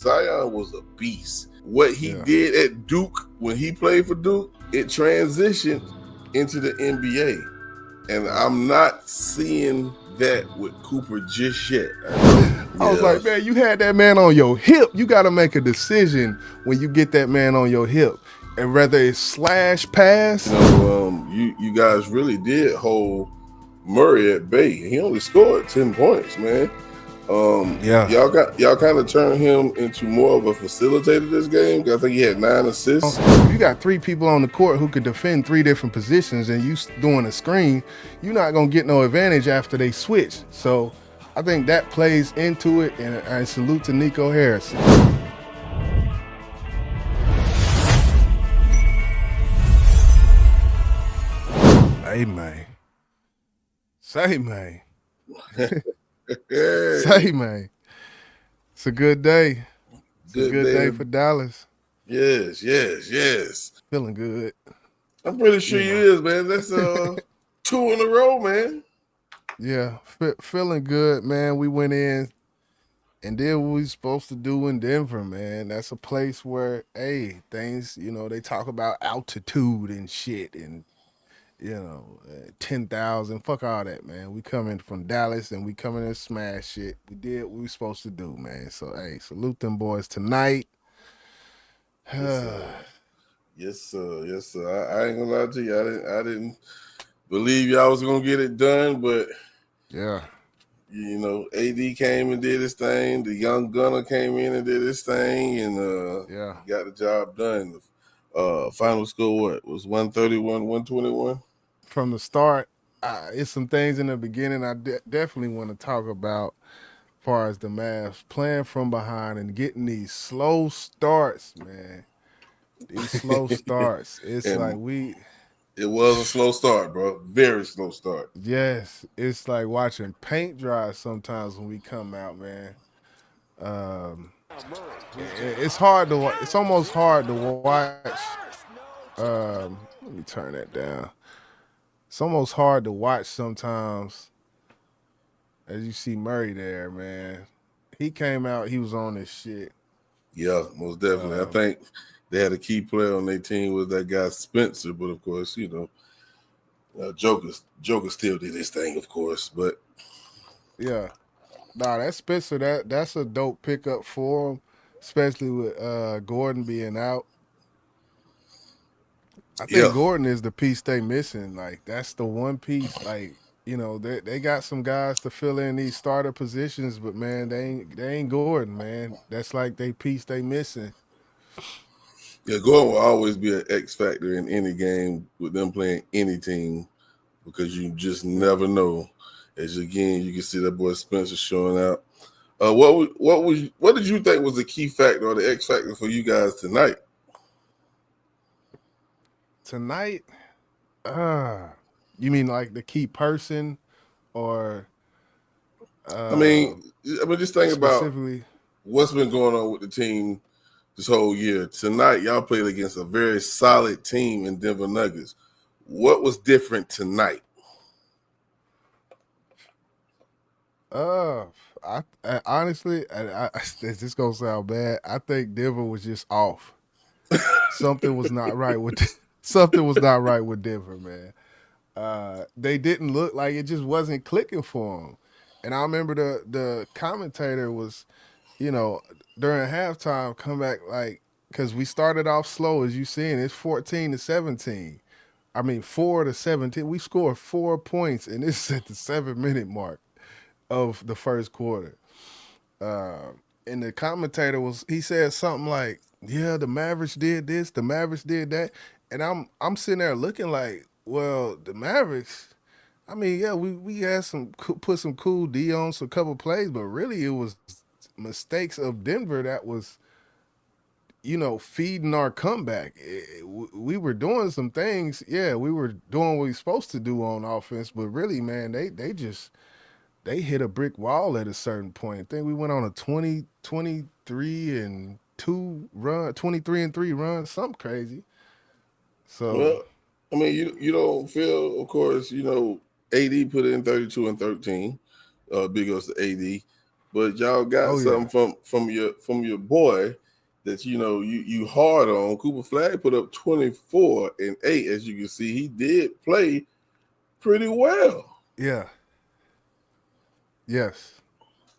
Zion was a beast. What he did at Duke when he played for Duke, it transitioned into the NBA. And I'm not seeing that with Cooper just yet. I was like, man, you had that man on your hip. You got to make a decision when you get that man on your hip. And whether it's slash pass. You guys really did hold Murray at bay. He only scored 10 points, man. Y'all kind of turned him into more of a facilitator this game. I think he had 9 assists. You got 3 people on the court who could defend 3 different positions, and you doing a screen. You're not gonna get no advantage after they switch. So I think that plays into it. And I salute to Nico Harrison. Hey man, say man. Say, man, it's a good day. It's a good day for Dallas. Yes. Feeling good. I'm pretty sure you is, man. That's 2 in a row, man. Yeah, feeling good, man. We went in and did what we were supposed to do in Denver, man. That's a place where, hey, things, they talk about altitude and shit and 10,000. Fuck all that, man. We coming from Dallas and we coming to smash shit. We did what we supposed to do, man. So, hey, salute them boys tonight. Yes, sir. I ain't gonna lie to you. I didn't believe y'all was gonna get it done, but yeah, AD came and did his thing. The young gunner came in and did his thing, and got the job done. Final score what was 131, 121. From the start, it's some things in the beginning I definitely want to talk about. As far as the Mavs playing from behind and getting these slow starts, man. These slow starts. It's like It was a slow start, bro. Very slow start. Yes, it's like watching paint dry sometimes when we come out, man. It's hard to. It's almost hard to watch. Let me turn that down. It's almost hard to watch sometimes. As you see Murray there, man. He came out. He was on this shit. Yeah, most definitely. I think they had a key player on their team was that guy Spencer, but of course, Joker still did his thing, of course. But yeah, that Spencer, that's a dope pickup for him, especially with Gordon being out. I think Gordon is the piece they missing. Like that's the one piece. Like they got some guys to fill in these starter positions, but man, they ain't Gordon, man. That's like they piece they missing. Yeah, Gordon will always be an X factor in any game with them playing any team because you just never know. As again, you can see that boy Spencer showing out. What did you think was the key factor or the X factor for you guys tonight? Tonight, you mean like the key person, or? Just think about what's been going on with the team this whole year. Tonight, y'all played against a very solid team in Denver Nuggets. What was different tonight? I honestly, this gonna sound bad. I think Denver was just off. Something was not right with Denver, man. They didn't look like it. Just wasn't clicking for them. And I remember the commentator was, during halftime, come back like because we started off slow as you seen. It's 14-17. 4-17. We scored 4 points, and this is at the 7-minute mark of the first quarter. And the commentator he said something like, "Yeah, the Mavericks did this, the Mavericks did that," and I'm sitting there looking like, well, the Mavericks. We had put some cool D on some couple plays, but really it was mistakes of Denver that was, feeding our comeback. We were doing some things, yeah, we were doing what we were supposed to do on offense, but really, man, they hit a brick wall at a certain point. I think we went on a 23-2 run, 23-3 run, something crazy. So, you don't feel, of course, AD put in 32 and 13. Big ups to AD. but y'all got Oh something yeah, from your boy that you hard on. Cooper Flag put up 24 and 8. As you can see, he did play pretty well. yeah, yes,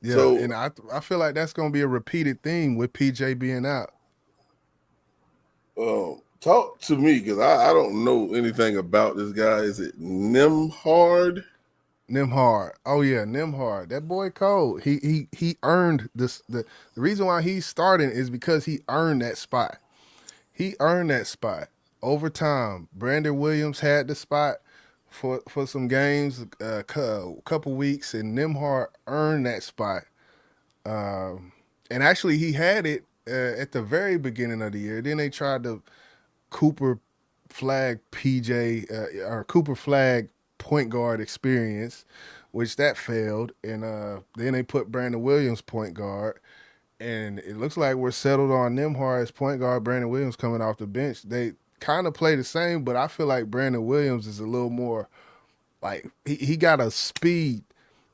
yeah, So and I feel like that's gonna be a repeated theme with PJ being out. talk to me because I don't know anything about this guy. Is it Nimhard? Nimhard. Oh yeah, Nimhard. That boy cold. He earned this. The reason why he's starting is because he earned that spot. He earned that spot over time. Brandon Williams had the spot for some games, couple weeks, and Nimhard earned that spot. Um, and actually, he had it at the very beginning of the year. Then they tried to Cooper Flag PJ or Cooper Flag point guard experience, which that failed, and then they put Brandon Williams point guard, and it looks like we're settled on Nimhard as point guard. Brandon Williams coming off the bench. They kind of play the same, but I feel like Brandon Williams is a little more like he got a speed.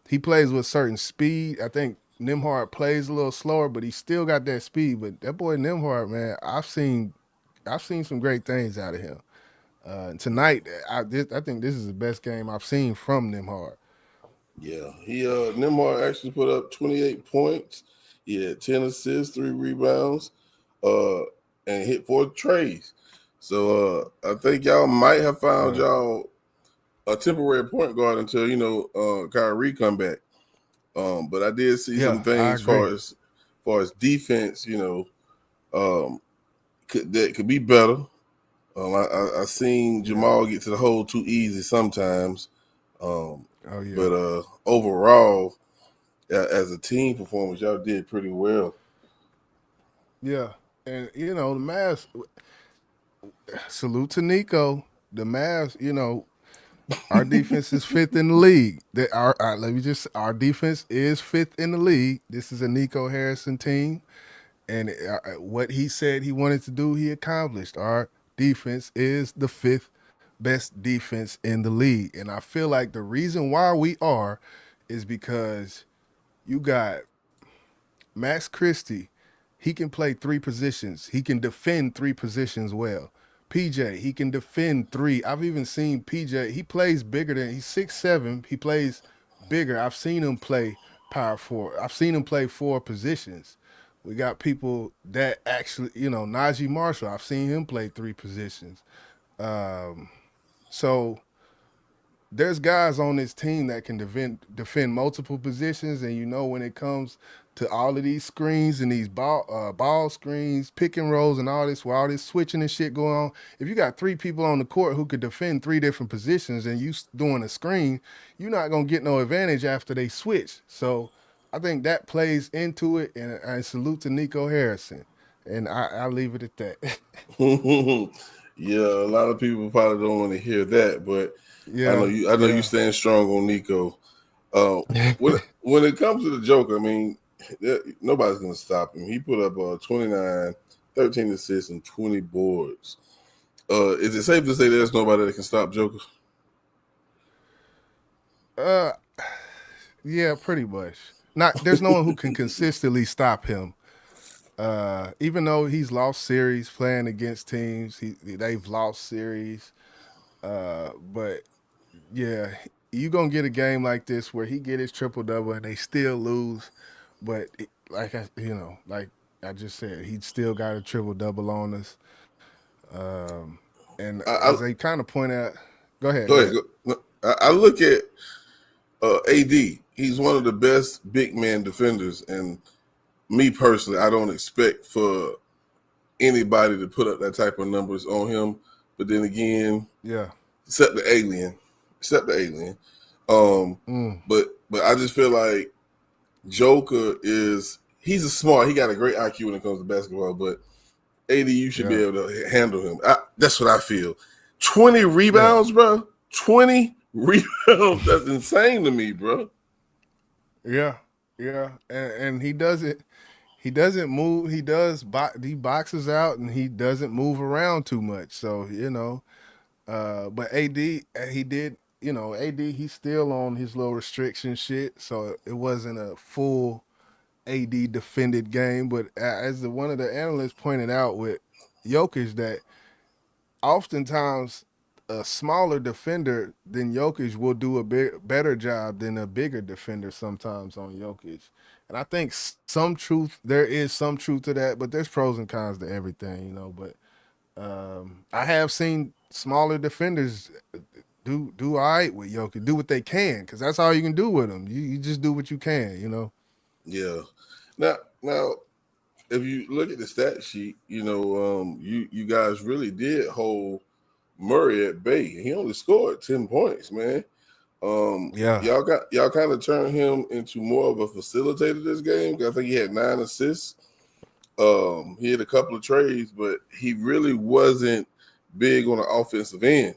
He plays with certain speed. I think Nimhard plays a little slower, but he still got that speed. But that boy Nimhard, man, I've seen some great things out of him. Tonight, I think this is the best game I've seen from Nimhard. Yeah, he Nimhard actually put up 28 points. He had 10 assists, 3 rebounds, uh, and hit 4 treys. So I think y'all might have found Yeah, y'all a temporary point guard until Kyrie come back. But I did see some yeah, I things agree. far as defense, that could be better. I seen Yeah. Jamal get to the hole too easy sometimes. Um, Oh yeah. but overall, as a team performance, y'all did pretty well. Yeah. And the Mavs. Salute to Nico. The Mavs. Our defense is fifth in the league. Let me just. Our defense is fifth in the league. This is a Nico Harrison team, and what he said he wanted to do, he accomplished. Our defense is the fifth best defense in the league, and I feel like the reason why we are is because you got Max Christie. He can play three positions. He can defend three positions well. PJ, he can defend three. I've even seen PJ. He plays bigger than he's 6'7". He plays bigger. I've seen him play power forward. I've seen him play four positions. We got people that actually, Najee Marshall. I've seen him play three positions. Um, so there's guys on this team that can defend multiple positions, and when it comes to all of these screens and these ball screens, pick and rolls, and all this, while all this switching and shit going on, if you got three people on the court who could defend three different positions and you doing a screen, you're not gonna get no advantage after they switch. So I think that plays into it, and I salute to Nico Harrison, and I leave it at that. Yeah, a lot of people probably don't want to hear that, but I know Yeah, you. I know you yeah, stand strong on Nico. When it comes to the Joker, I mean, nobody's gonna stop him. He put up 29, 13 assists, and 20 boards. Is it safe to say there's nobody that can stop Joker? uh, yeah, pretty much. Not there's no one who can consistently stop him. Even though he's lost series playing against teams, they've lost series. But yeah, you gonna get a game like this where he get his triple double and they still lose. But like I just said, he still got a triple double on us. Um, and I, as I they kind of point out, go ahead, Go go ahead. ahead. No, I look at AD. He's one of the best big man defenders, and me personally, I don't expect for anybody to put up that type of numbers on him. But then again, Yeah. except the alien, except the alien. Um, Mm, but I just feel like Joker is he's a smart. He got a great IQ when it comes to basketball. But AD, you should be yeah. able to handle him. That's what I feel. 20 Yeah. rebounds, bro. 20 rebounds. That's insane to me, bro. Yeah. Yeah. And he does it. He doesn't move. He boxes out and he doesn't move around too much. So but AD, he did. AD, he's still on his little restriction shit. So it wasn't a full. AD defended game, but as one of the analysts pointed out with Jokic, that oftentimes a smaller defender than Jokic will do a better job than a bigger defender sometimes on Jokic. And I think there is some truth to that, but there's pros and cons to everything, But I have seen smaller defenders do all right with Jokic, do what they can, because that's all you can do with him. You just do what you can. Yeah. Now, if you look at the stat sheet, you guys really did hold Murray at bay. He only scored 10 points, man. Yeah, Y'all kind of turned him into more of a facilitator this game. I think he had 9 assists. He had a couple of trades, but he really wasn't big on the offensive end.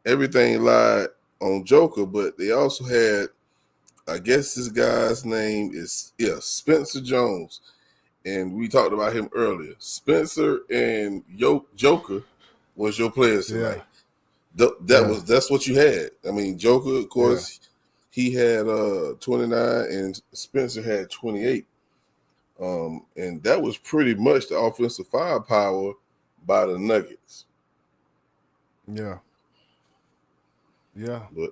Everything lied on Joker, but they also had, I guess this guy's name is Spencer Jones, and we talked about him earlier. Spencer and Joker was your players yeah, tonight. yeah, That's what you had. I mean, Joker, of yeah, course, he had 29 and Spencer had 28. And that was pretty much the offensive firepower by the Nuggets. yeah, yeah, But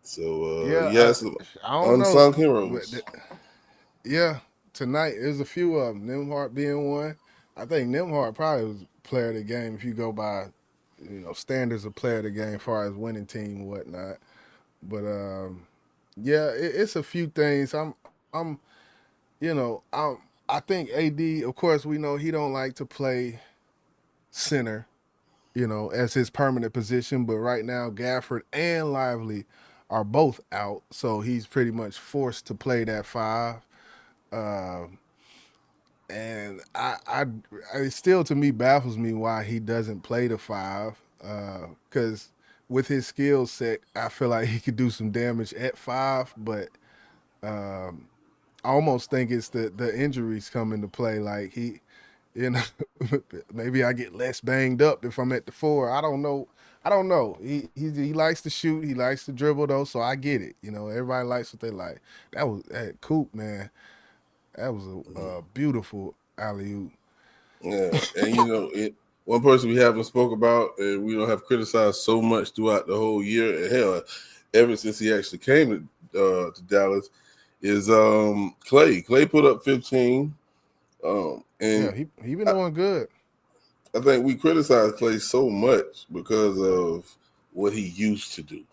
so yeah. he has some I don't know, unsung but heroes. yeah, tonight there's a few of them. Nimhart being one. I think Nimhart probably was player of the game if you go by, standards of player of the game, as far as winning team and whatnot. But yeah, it's a few things. I think AD. Of course, we know he don't like to play center, as his permanent position. But right now, Gafford and Lively are both out, so he's pretty much forced to play that five. Um, and it still to me baffles me why he doesn't play the five. Because with his skill set, I feel like he could do some damage at five. But um, I almost think it's the injuries come into play. Like you know, maybe I get less banged up if I'm at the four. I don't know. I don't know. He likes to shoot. He likes to dribble though, so I get it. Everybody likes what they like. That Coop, man. That was a beautiful alley oop. Yeah, and one person we haven't spoke about and we don't have criticized so much throughout the whole year, and hell, ever since he actually came to Dallas, is Clay. Clay put up 15, Yeah, and he been I, doing good. I think we criticize Clay so much because of what he used to do.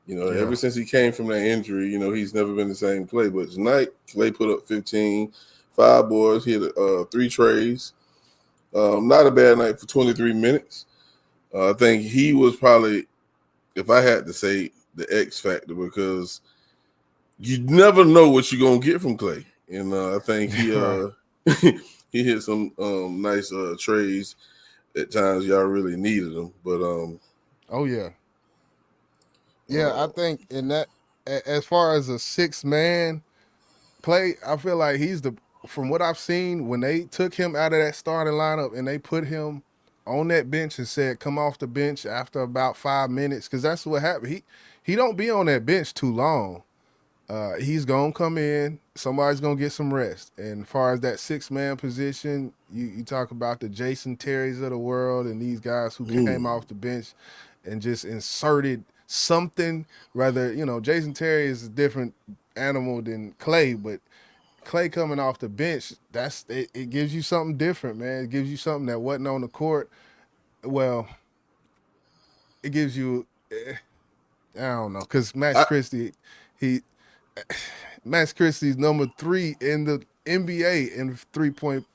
Ever Yeah, since he came from that injury, he's never been the same Clay. But tonight, Clay put up 15, 5 boards, he had 3 trays. Not a bad night for 23 minutes. I think he was probably, if I had to say, the X factor because you never know what you're gonna get from Clay. And I think he right. he hit some nice trays at times. Y'all really needed them, but Oh yeah, yeah. I uh, think in that, as far as a six man Clay, I feel like he's from what I've seen, when they took him out of that starting lineup and they put him on that bench and said, come off the bench after about 5 minutes, because that's what happened. He don't be on that bench too long. He's gonna come in. Somebody's gonna get some rest. And as far as that six-man position, you talk about the Jason Terrys of the world and these guys who came off the bench and just inserted something. Rather, Jason Terry is a different animal than Clay, but Clay coming off the bench, it gives you something different, man. It gives you something that wasn't on the court. Well, it gives you, I don't know, because I he Max Christie's number 3 in the NBA in 3-point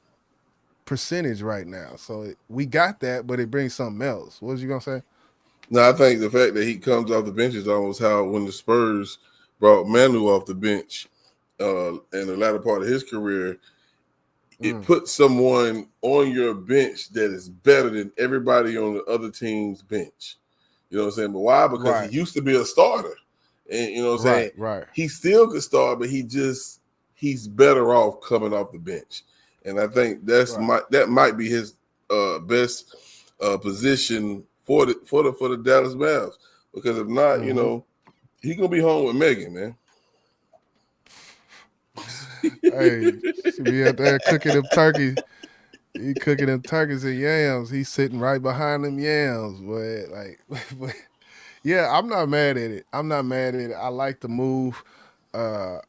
percentage right now. So we got that, but it brings something else. What was you gonna say? no, I think the fact that he comes off the bench is almost how when the Spurs brought Manu off the bench in the latter part of his career, it Mm, puts someone on your bench that is better than everybody on the other team's bench. You know what I'm saying? But why? Because he right, used to be a starter. And you know what I'm saying? right, right, He still could start, but he's better off coming off the bench. And I think right. that might be his best position for the Dallas Mavs. Because if not, Mm-hmm. he's gonna be home with Megan, man. Hey, she be out there cooking them turkey. He cooking them turkeys and yams. He's sitting right behind them yams. But like, but yeah, I'm not mad at it. I'm not mad at it. I like the move.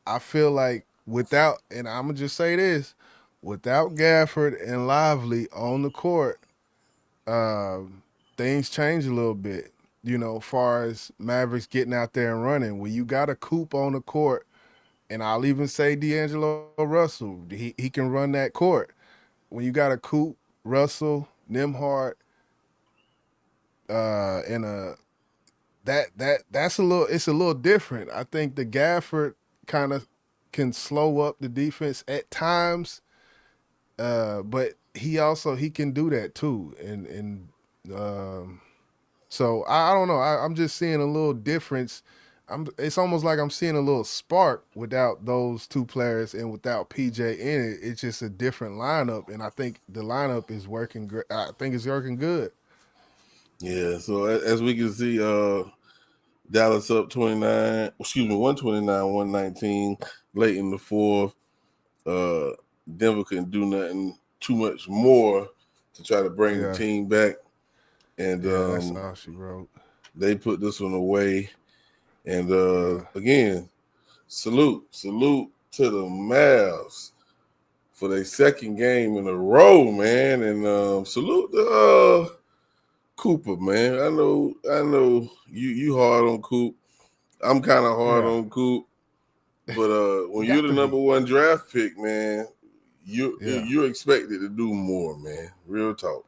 I feel like without, and I'm gonna just say this, without Gafford and Lively on the court, um, things change a little bit. You know, far as Mavericks getting out there and running. When you got a Coop on the court, and I'll even say D'Angelo Russell, he can run that court. When you got a Coop, Russell, Nimhart, and that's a little, it's a little different. I think the Gafford kind of can slow up the defense at times, but he can do that too. And so I don't know. I'm just seeing a little difference. It's almost like I'm seeing a little spark without those two players and without PJ in it. It's just a different lineup, and I think the lineup is working great. I think it's working good. Yeah, so as we can see, Dallas up 29, excuse me, 129, 119, late in the fourth. Uh, Denver couldn't do nothing too much more to try to bring the Yeah, team back. And yeah, that's all she wrote. they put this one away. And Yeah, again, salute to the Mavs for their second game in a row, man. And salute to Cooper, man. I know you hard on Coop. I'm kind of hard yeah, on Coop, but when you're got the to number be. one draft pick, man, Yeah. you're expected to do more, man. Real talk.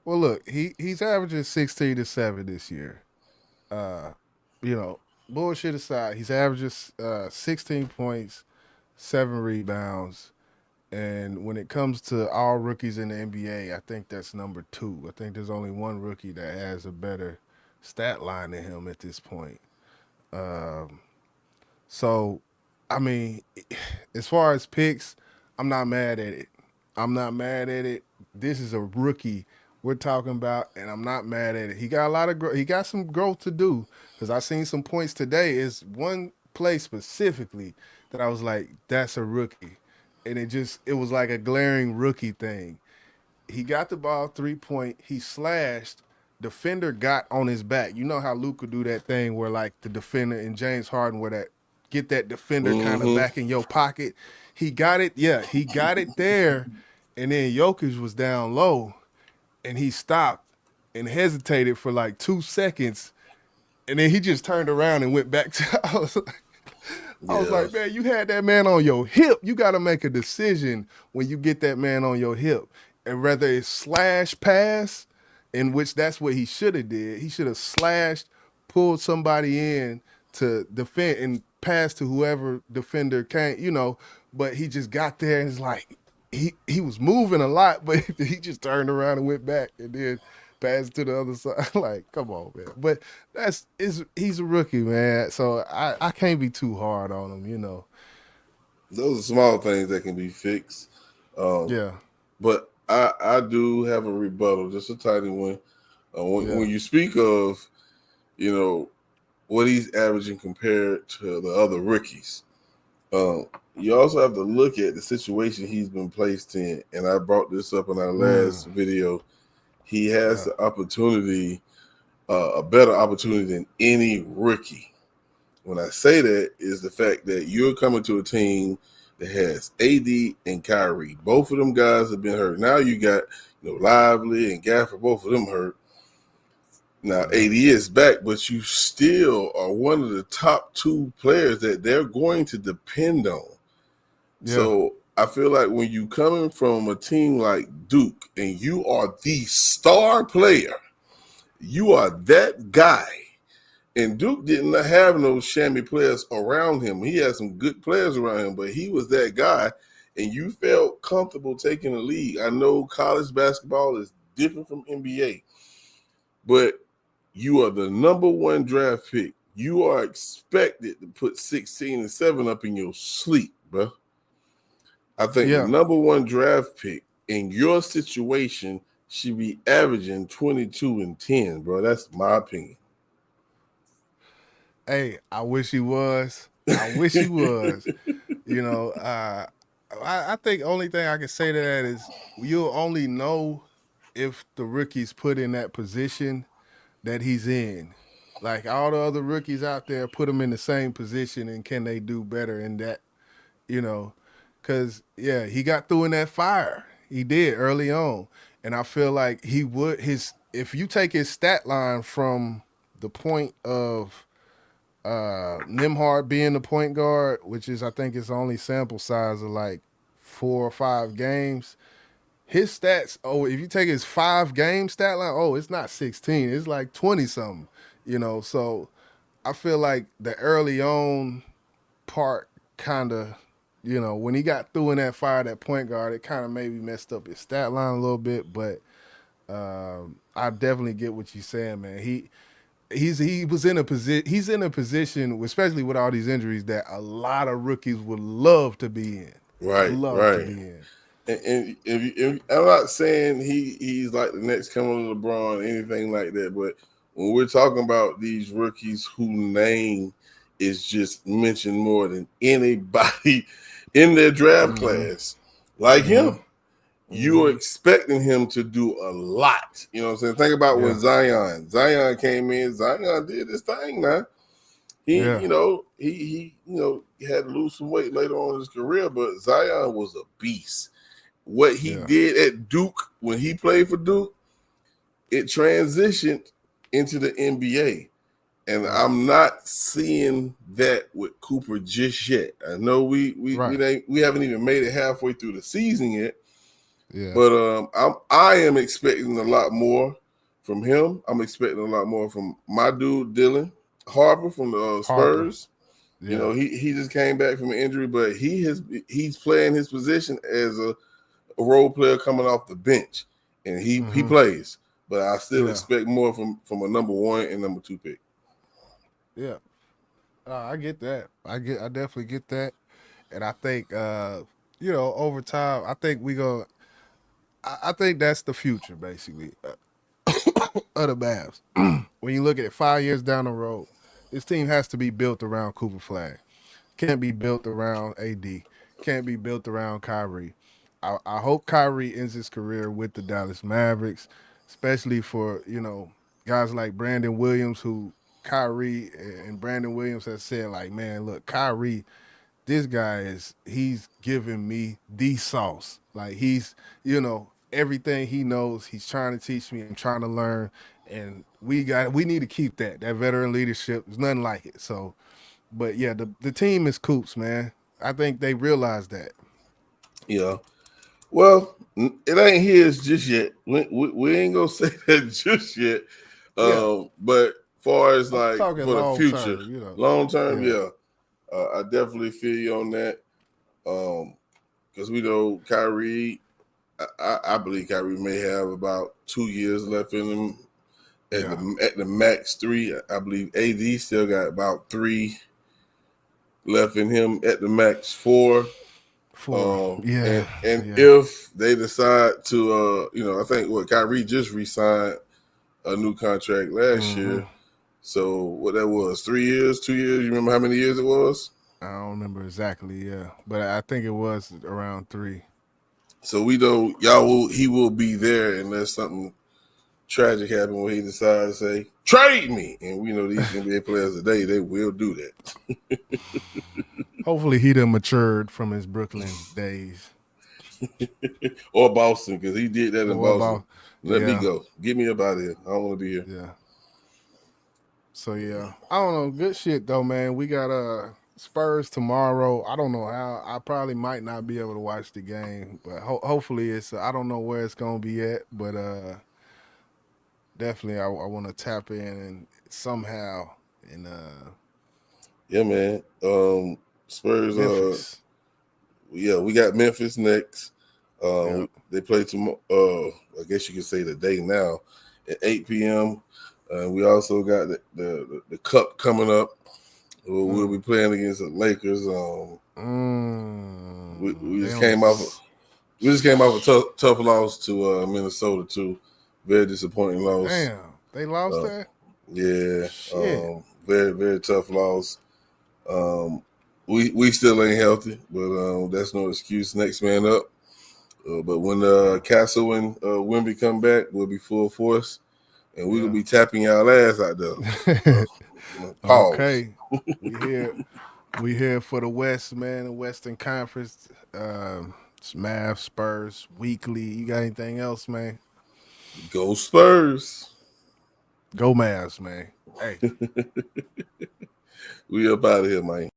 Well, look, he's averaging 16 to 7 this year. Uh, you know, bullshit aside, he's averaging 16 points, 7 rebounds, and when it comes to all rookies in the NBA, I think that's number two. I think there's only one rookie that has a better stat line than him at this point. Um, so, I mean, as far as picks, I'm not mad at it. I'm not mad at it. This is a rookie we're talking about, and I'm not mad at it. He got a lot of he got some growth to do because I seen some points today. Is one play specifically that I was like, that's a rookie, and it was like a glaring rookie thing. He got the ball 3 point. He slashed. Defender got on his back. You know how Luka do that thing where like the defender and James Harden where that get that defender kind of Mm-hmm. back in your pocket. He got it. Yeah, he got it there, and then Jokic was down low, and he stopped and hesitated for like 2 seconds, and then he just turned around and went back to. I was Yeah, like, man, you had that man on your hip. You got to make a decision when you get that man on your hip, and whether it's slash pass, in which that's what he should have did. He should have slashed, pulled somebody in to defend and pass to whoever defender came. But he just got there and it's like he was moving a lot, but he just turned around and went back and then passed to the other side. Like, come on, man. But he's a rookie, man. So I can't be too hard on him. those are small things that can be fixed. Um, Yeah, but I do have a rebuttal, just a tiny one. When yeah, you speak of, you know, what he's averaging compared to the other rookies, um, you also have to look at the situation he's been placed in. And I brought this up in our mm, last video. He has yeah, the opportunity, a better opportunity than any rookie. When I say that, is the fact that you're coming to a team that has AD and Kyrie. Both of them guys have been hurt. Now you got Lively and Gafford, both of them hurt. Now yeah, AD is back, but you still are one of the top two players that they're going to depend on. yeah, So I feel like when you coming from a team like Duke and you are the star player, you are that guy. And Duke didn't have no shammy players around him. He had some good players around him, but he was that guy, and you felt comfortable taking the lead. I know college basketball is different from NBA, but you are the number one draft pick. You are expected to put 16 and 7 up in your sleep, bro. I think the yeah. number one draft pick in your situation should be averaging 22 and 10, bro. That's my opinion. Hey, I wish he was. I wish he was. You know, I think only thing I can say to that is you'll only know if the rookie's put in that position that he's in. Like all the other rookies out there, put him in the same position, and can they do better in that? You know, because yeah, he got through in that fire. He did early on, and I feel like he would his if you take his stat line from the point of Nimhard being the point guard, which is I think it's only sample size of like 4 or 5 games. His stats, oh, if you take his 5 game stat line, oh, it's not 16, it's like 20 something. So I feel like the early on part kind of, when he got through in that fire, that point guard, it kind of maybe messed up his stat line a little bit, but I definitely get what you're saying, man. He was in a position. He's in a position, especially with all these injuries, that a lot of rookies would love to be in. Right, Love to right. be in. And if I'm not saying he's like the next coming of LeBron, anything like that, but when we're talking about these rookies whose name is just mentioned more than anybody in their draft Mm-hmm. class, like Mm-hmm. him, you're Mm-hmm. expecting him to do a lot. You know what I'm saying? Think about when Yeah. Zion came in. Zion did this thing, man. He, Yeah. you know, he had to lose some weight later on in his career, but Zion was a beast. What he Yeah. did at Duke when he played for Duke, it transitioned into the NBA. And Right. I'm not seeing that with Cooper just yet. I know Right. we haven't even made it halfway through the season yet, Yeah. but I am expecting a lot more from him. I'm expecting a lot more from my dude Dylan Harper from the Harper. Spurs. You Yeah. know, he just came back from an injury, but he's playing his position as a role player coming off the bench, and he Mm-hmm. plays. But I still Yeah. expect more from a number 1 and number 2 pick. Yeah. I get that. I definitely get that. And I think over time, I think we go. I think that's the future, basically, of the Mavs. When you look at it 5 years down the road, this team has to be built around Cooper Flag. Can't be built around AD. Can't be built around Kyrie. I hope Kyrie ends his career with the Dallas Mavericks, especially for guys like Brandon Williams, who Kyrie and Brandon Williams has said like, man, look, Kyrie, this guy he's giving me the sauce. Like everything he knows, he's trying to teach me. I'm trying to learn, and we need to keep that veteran leadership. There's nothing like it. So, but yeah, the team is Coops, man. I think they realize that. Yeah. Well, it ain't his just yet. We ain't gonna say that just yet. Yeah, But far as I'm like talking for the long future, term. long term, Yeah, yeah, I definitely feel you on that. Because we know Kyrie, I believe Kyrie may have about 2 years left in him yeah, at the max 3. I believe AD still got about 3 left in him at the max 4. 4. Yeah, And yeah. if they decide to, I think what Kyrie just re-signed a new contract last Mm-hmm. year. So what that was, 3 years, 2 years. You remember how many years it was? I don't remember exactly. Yeah, but I think it was around 3. So we know he will be there unless something tragic happens when he decides to say trade me. And we know these NBA players today they will do that. Hopefully, he done matured from his Brooklyn days. Or Boston because he did that in What Boston. about? Let me Yeah, go. Get me up out of here. I don't want to be here. yeah. So yeah, I don't know. Good shit though, man. We got Spurs tomorrow. I don't know how. I probably might not be able to watch the game, but hopefully it's. I don't know where it's gonna be at, but definitely I want to tap in and somehow in Yeah, man. Spurs. Memphis. Yeah, we got Memphis next. Yep. They play tomorrow. I guess you could say the day now at 8 p.m. We also got the Cup coming up. We'll Mm. be playing against the Lakers. We They just on came off. this. We just came off a tough loss to Minnesota too. Very disappointing loss. Damn, they lost Uh, that. yeah, Shit. very very tough loss. Um, we still ain't healthy, but that's no excuse. Next man up. But when Castle and Wimby come back, we'll be full force, and we're gonna Yeah. be tapping y'all ass out there. Uh, Pause. Okay. We here. We here for the West, man. The Western Conference. It's Mavs-Spurs weekly. You got anything else, man? Go Spurs. Go Mavs, man. Hey. We up out of here, man.